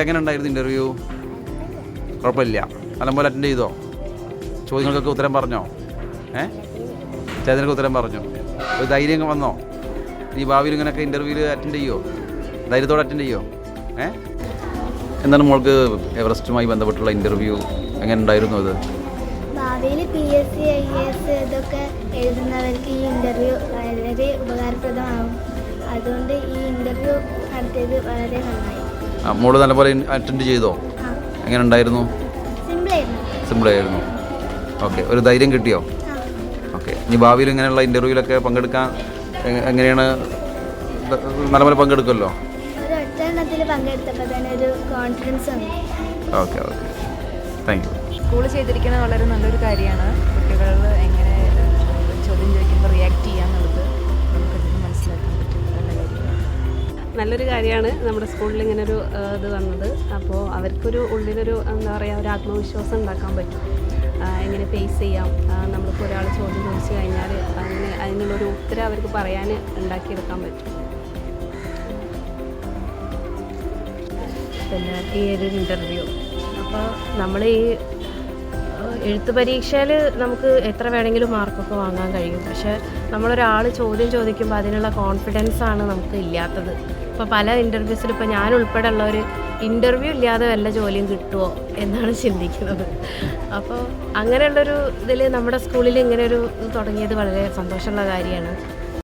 എങ്ങനെ ഉണ്ടായിരുന്നു ഇൻ്റർവ്യൂ? കുഴപ്പമില്ല, നല്ലപോലെ അറ്റൻഡ് ചെയ്തോ? ചോദ്യങ്ങൾക്കൊക്കെ ഉത്തരം പറഞ്ഞോ? ചേതനക്ക് ഉത്തരം പറഞ്ഞു. ഒരു ധൈര്യം വന്നോ? ഈ ഭാവിയിൽ ഇങ്ങനെയൊക്കെ ഇൻ്റർവ്യൂവിൽ അറ്റൻഡ് ചെയ്യുമോ? ധൈര്യത്തോടെ അറ്റൻഡ് ചെയ്യുമോ? എന്താണ് മോൾക്ക് എവറസ്റ്റുമായി ബന്ധപ്പെട്ടുള്ള ഇൻ്റർവ്യൂ എങ്ങനെ ഉണ്ടായിരുന്നു? അത് ഭാവിയിൽ PSC IAS ഇതൊക്കെ എഴുതുന്നവർക്ക് ഈ ഇൻ്റർവ്യൂ വളരെ ഉപകാരപ്രദമാകും. അതുകൊണ്ട് ഈ ഇൻ്റർവ്യൂ നടത്തിയത് വളരെ നന്നായി. മോള് നല്ലപോലെ അറ്റൻഡ് ചെയ്തോ? എങ്ങനെ ഉണ്ടായിരുന്നു? സിമ്പിളായിരുന്നു. ഓക്കെ, ഒരു ധൈര്യം കിട്ടിയോ? ഓക്കെ, ഇനി ഭാവിയിൽ ഇങ്ങനെയുള്ള ഇൻ്റർവ്യൂവിലൊക്കെ പങ്കെടുക്കാൻ എങ്ങനെയാണ്? നല്ലപോലെ പങ്കെടുക്കുമല്ലോ? ഒരു ഒറ്റെണ്ണത്തിൽ പങ്കെടുത്തപ്പോൾ തന്നെ ഒരു കോൺഫിഡൻസ് വന്നു. Okay, thank you. സ്കൂൾ ചെയ്തിരിക്കുന്നത് വളരെ നല്ലൊരു കാര്യമാണ്. കുട്ടികൾ എങ്ങനെ ചോദ്യം ചോദിക്കുമ്പോൾ റിയാക്ട് ചെയ്യാന്നുള്ളത് നമുക്കതിന് മനസ്സിലാക്കാൻ പറ്റും. നല്ലൊരു കാര്യമാണ് നമ്മുടെ സ്കൂളിൽ ഇങ്ങനൊരു ഇത് വന്നത്. അപ്പോൾ അവർക്കൊരു ഉള്ളിലൊരു എന്താ പറയുക, ഒരു ആത്മവിശ്വാസം ഉണ്ടാക്കാൻ പറ്റും. എങ്ങനെ ഫേസ് ചെയ്യാം, നമ്മളിപ്പോൾ ഒരാൾ ചോദ്യം ചോദിച്ചു കഴിഞ്ഞാൽ അങ്ങനെ അതിനുള്ളൊരു ഉത്തരം അവർക്ക് പറയാൻ ഉണ്ടാക്കിയെടുക്കാൻ പറ്റും. പിന്നെ ഈ ഒരു ഇൻ്റർവ്യൂ അപ്പോൾ നമ്മൾ ഈ എഴുത്ത് പരീക്ഷയിൽ നമുക്ക് എത്ര വേണമെങ്കിലും മാർക്കൊക്കെ വാങ്ങാൻ കഴിയും. പക്ഷേ നമ്മളൊരാൾ ചോദ്യം ചോദിക്കുമ്പോൾ അതിനുള്ള കോൺഫിഡൻസാണ് നമുക്ക് ഇല്ലാത്തത്. ഇപ്പോൾ പല ഇൻ്റർവ്യൂസിലും ഇപ്പോൾ ഞാൻ ഉൾപ്പെടെ ഉള്ളവർ ഇൻ്റർവ്യൂ ഇല്ലാതെ വല്ല ജോലിയും കിട്ടുമോ എന്നാണ് ചിന്തിക്കുന്നത്. അപ്പോൾ അങ്ങനെയുള്ളൊരു ഇതിൽ നമ്മുടെ സ്കൂളിൽ ഇങ്ങനെ ഒരു ഇത് തുടങ്ങിയത് വളരെ സന്തോഷമുള്ള കാര്യമാണ്.